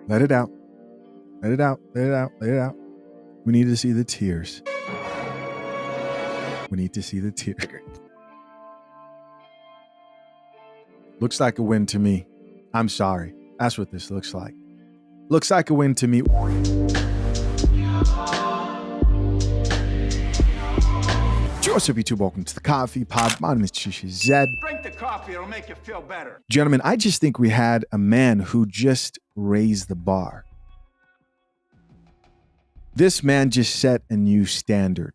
Let it out. Let it out. Let it out. Let it out. We need to see the tears. We need to see the tears. Looks like a win to me. I'm sorry. That's what this looks like. Looks like a win to me. What's up, YouTube? Welcome to the Coffee Pod. My name is Tyrese. Drink the coffee, it'll make you feel better. Gentlemen, I just think we had a man who just raised the bar. This man just set a new standard.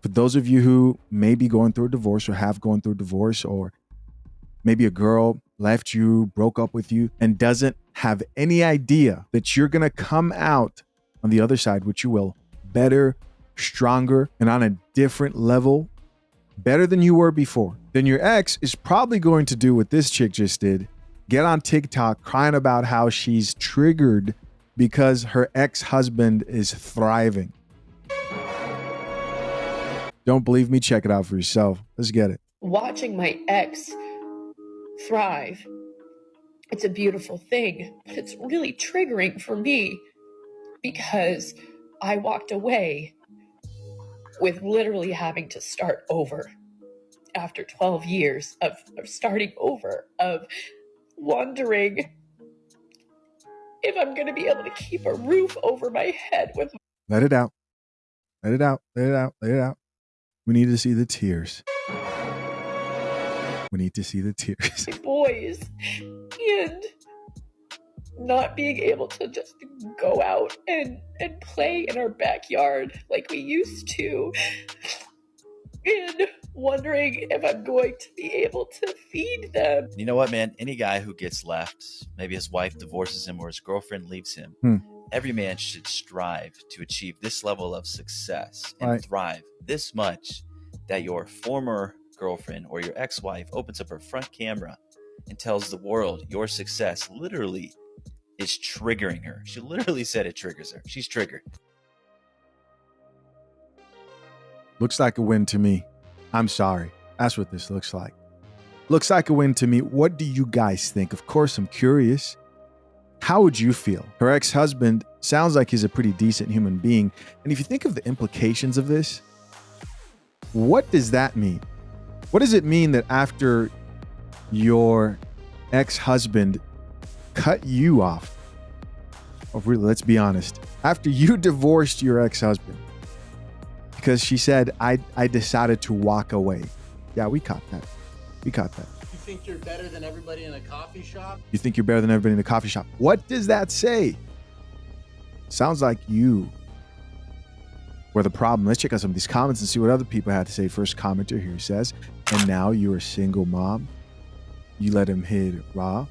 For those of you who may be going through a divorce or have gone through a divorce, or maybe a girl left you, broke up with you, and doesn't have any idea that you're going to come out on the other side, which you will, better, stronger, and on a different level, better than you were before, then your ex is probably going to do what this chick just did. Get on TikTok crying about how she's triggered because her ex-husband is thriving. Don't believe me? Check it out for yourself. Let's get it. Watching my ex thrive, it's a beautiful thing, but it's really triggering for me because I walked away with literally having to start over after 12 years of starting over, of wondering if I'm going to be able to keep a roof over my head with. Let it out. Let it out. Let it out. Let it out. We need to see the tears. We need to see the tears. My boys, and not being able to just go out and play in our backyard like we used to, and wondering if I'm going to be able to feed them. You know what, man? Any guy who gets left, maybe his wife divorces him or his girlfriend leaves him, every man should strive to achieve this level of success and thrive this much that your former girlfriend or your ex-wife opens up her front camera and tells the world your success literally is triggering her. She literally said it triggers her. She's triggered. Looks like a win to me. I'm sorry. That's what this looks like. Looks like a win to me. What do you guys think? Of course, I'm curious. How would you feel? Her ex-husband sounds like he's a pretty decent human being. And if you think of the implications of this, what does that mean? What does it mean that after your ex-husband cut you off? Oh, really, let's be honest. After you divorced your ex-husband, because she said, I decided to walk away. Yeah, we caught that. We caught that. You think you're better than everybody in a coffee shop? You think you're better than everybody in the coffee shop. What does that say? Sounds like you were the problem. Let's check out some of these comments and see what other people had to say. First commenter here says, and now you're a single mom. You let him hit raw.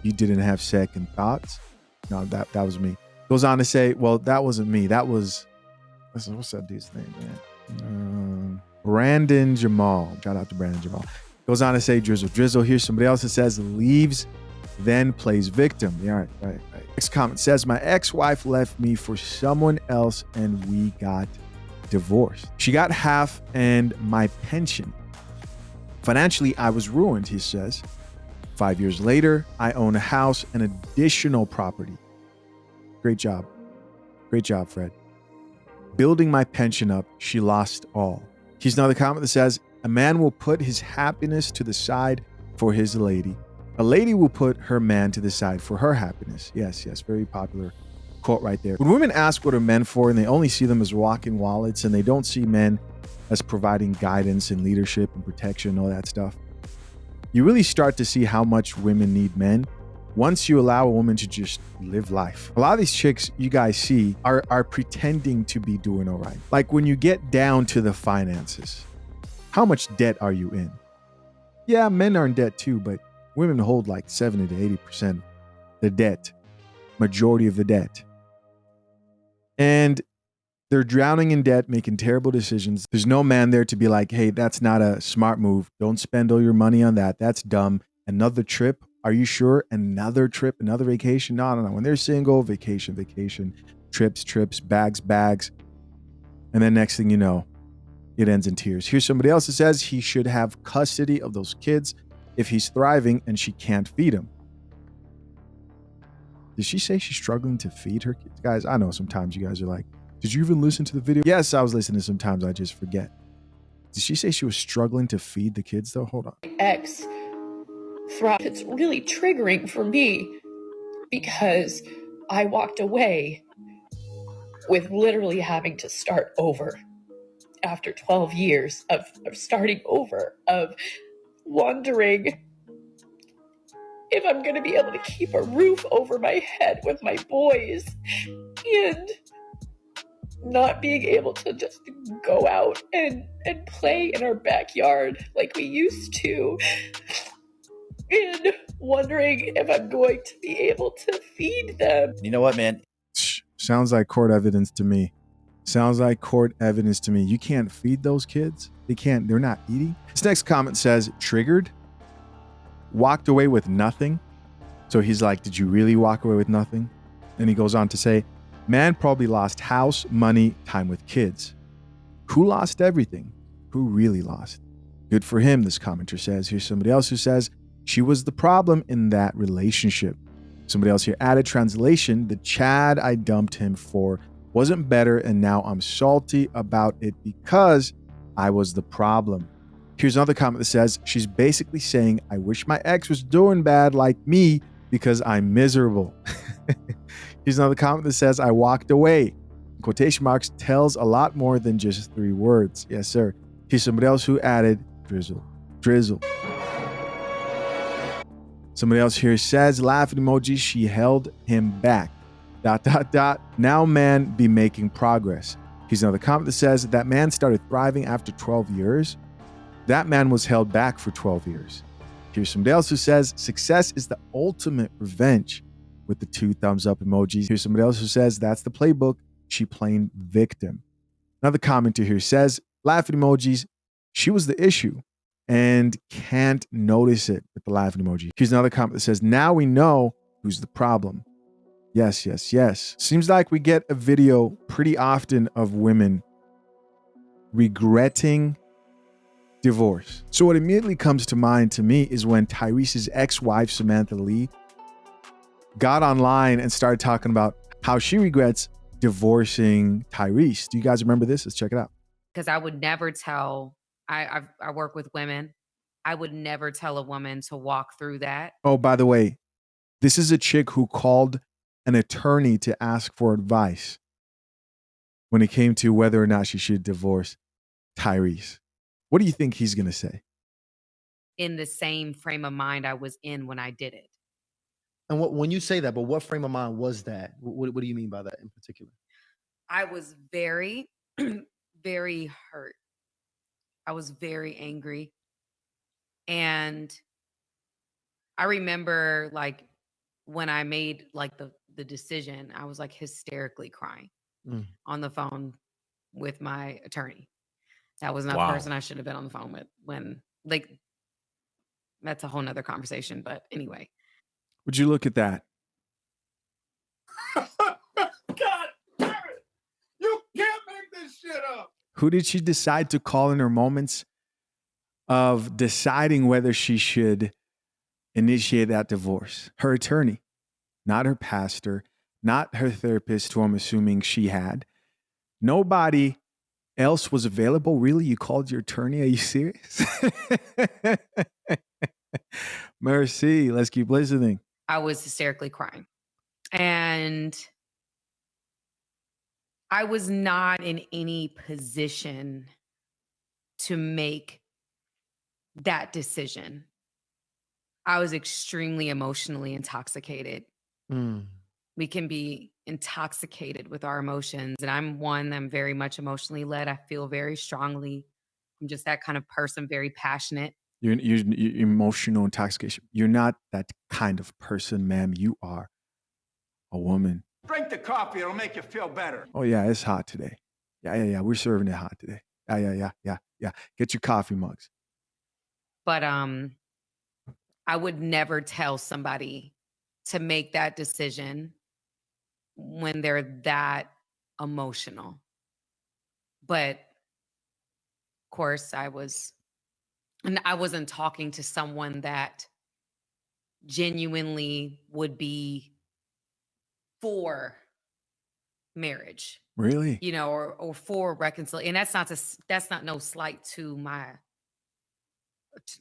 You didn't have second thoughts. No, that was me. Goes on to say, well, that wasn't me. That was, what's that dude's name, man? Brandon Jamal. Shout out to Brandon Jamal. Goes on to say, Drizzle. Here's somebody else that says, leaves, then plays victim. Yeah, right. Next comment says, my ex-wife left me for someone else and we got divorced. She got half and my pension. Financially, I was ruined, he says. 5 years later, I own a house and additional property. Great job. Great job, Fred. Building my pension up, she lost all. Here's another comment that says, a man will put his happiness to the side for his lady. A lady will put her man to the side for her happiness. Yes, very popular quote right there. When women ask what are men for and they only see them as walking wallets and they don't see men as providing guidance and leadership and protection and all that stuff, you really start to see how much women need men once you allow a woman to just live life. A lot of these chicks you guys see are pretending to be doing all right. Like when you get down to the finances, how much debt are you in? Yeah, men are in debt too, but women hold like 70 to 80% the debt, majority of the debt. And they're drowning in debt, making terrible decisions. There's no man there to be like, hey, that's not a smart move. Don't spend all your money on that. That's dumb. Another trip? Are you sure? Another trip, another vacation? No. When they're single, vacation, trips, bags. And then next thing you know, it ends in tears. Here's somebody else that says he should have custody of those kids if he's thriving and she can't feed him. Did she say she's struggling to feed her kids? Guys, I know sometimes you guys are like, did you even listen to the video? Yes, I was listening. Sometimes I just forget. Did she say she was struggling to feed the kids though? Hold on. Ex thrive. It's really triggering for me because I walked away with literally having to start over after 12 years of starting over, of wondering if I'm going to be able to keep a roof over my head with my boys and not being able to just go out and play in our backyard like we used to, and wondering if I'm going to be able to feed them. You know what, man? Sounds like court evidence to me. Sounds like court evidence to me. You can't feed those kids. They're not eating. This next comment says, triggered, walked away with nothing. So he's like, did you really walk away with nothing? And he goes on to say, man probably lost house, money, time with kids. Who lost everything? Who really lost? Good for him, this commenter says. Here's somebody else who says, she was the problem in that relationship. Somebody else here added, translation, the Chad I dumped him for wasn't better, and now I'm salty about it because I was the problem. Here's another comment that says, she's basically saying, I wish my ex was doing bad like me because I'm miserable. Here's another comment that says, I walked away. Quotation marks tells a lot more than just 3 words. Yes, sir. Here's somebody else who added, drizzle, drizzle. Somebody else here says, laughing emoji, she held him back. ... Now man be making progress. Here's another comment that says, that man started thriving after 12 years. That man was held back for 12 years. Here's somebody else who says, success is the ultimate revenge, with the 2 thumbs up emojis. Here's somebody else who says, that's the playbook. She playing victim. Another commenter here says, laughing emojis, she was the issue and can't notice it, with the laughing emoji. Here's another comment that says, now we know who's the problem. Yes, yes, yes. Seems like we get a video pretty often of women regretting divorce. So what immediately comes to mind to me is when Tyrese's ex-wife, Samantha Lee, got online and started talking about how she regrets divorcing Tyrese. Do you guys remember this? Let's check it out. Because I would never tell, I work with women. I would never tell a woman to walk through that. Oh, by the way, this is a chick who called an attorney to ask for advice when it came to whether or not she should divorce Tyrese. What do you think he's going to say? In the same frame of mind I was in when I did it. And when you say that, but what frame of mind was that? What do you mean by that in particular? I was very, very hurt. I was very angry. And I remember like when I made like the decision, I was like hysterically crying on the phone with my attorney. That was not the person I should have been on the phone with when, like, that's a whole nother conversation. But anyway. Would you look at that? God damn it! You can't make this shit up! Who did she decide to call in her moments of deciding whether she should initiate that divorce? Her attorney, not her pastor, not her therapist, who I'm assuming she had. Nobody else was available. Really? You called your attorney? Are you serious? Merci. Let's keep listening. I was hysterically crying. And I was not in any position to make that decision. I was extremely emotionally intoxicated. We can be intoxicated with our emotions. And I'm very much emotionally led. I feel very strongly. I'm just that kind of person, very passionate. You're emotional intoxication. You're not that kind of person, ma'am. You are a woman. Drink the coffee, it'll make you feel better. Oh, yeah, it's hot today. Yeah. We're serving it hot today. Yeah. Get your coffee mugs. But I would never tell somebody to make that decision when they're that emotional. But of course, I wasn't talking to someone that genuinely would be for marriage, Really? you know, or for reconciliation. And that's not no slight to my,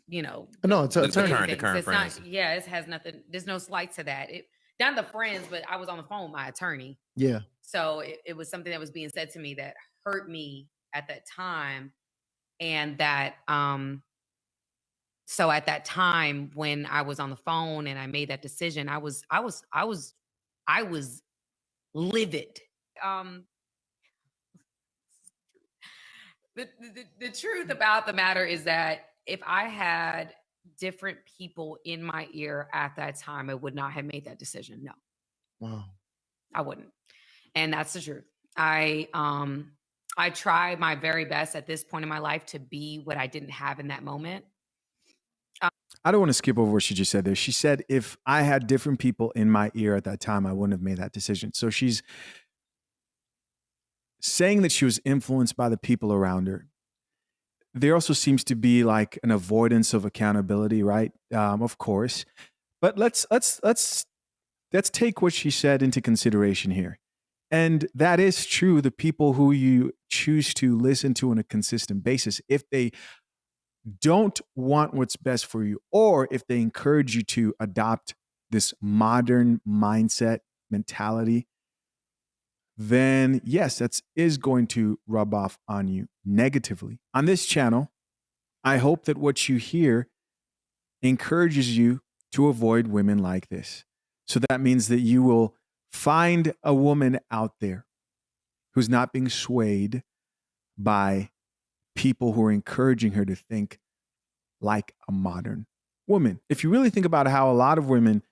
you know, No, it's The attorney. current things. It's friends. not, yeah, it has nothing, there's no slight to that. It Not the friends, but I was on the phone with my attorney. Yeah. So it was something that was being said to me that hurt me at that time. And that so at that time when I was on the phone and I made that decision, I was livid. Um the truth about the matter is that if I had different people in my ear at that time, I would not have made that decision. No, Wow. I wouldn't. And that's the truth. I try my very best at this point in my life to be what I didn't have in that moment. I don't want to skip over what she just said there. She said, if I had different people in my ear at that time, I wouldn't have made that decision. So she's saying that she was influenced by the people around her. There also seems to be like an avoidance of accountability, right? Of course. But let's take what she said into consideration here. And that is true. The people who you choose to listen to on a consistent basis, if they don't want what's best for you, or if they encourage you to adopt this modern mindset mentality, then yes, that is going to rub off on you negatively. On this channel, I hope that what you hear encourages you to avoid women like this. So that means that you will find a woman out there who's not being swayed by people who are encouraging her to think like a modern woman. If you really think about how a lot of women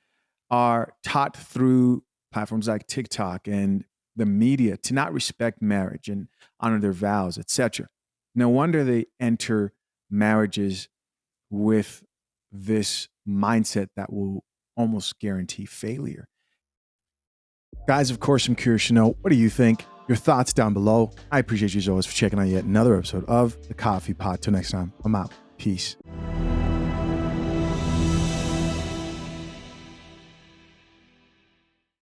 are taught through platforms like TikTok and the media to not respect marriage and honor their vows, etc. No wonder they enter marriages with this mindset that will almost guarantee failure. Guys, of course, I'm curious to know, what do you think? Your thoughts down below. I appreciate you as always for checking out yet another episode of The Coffee Pot. Till next time, I'm out. Peace.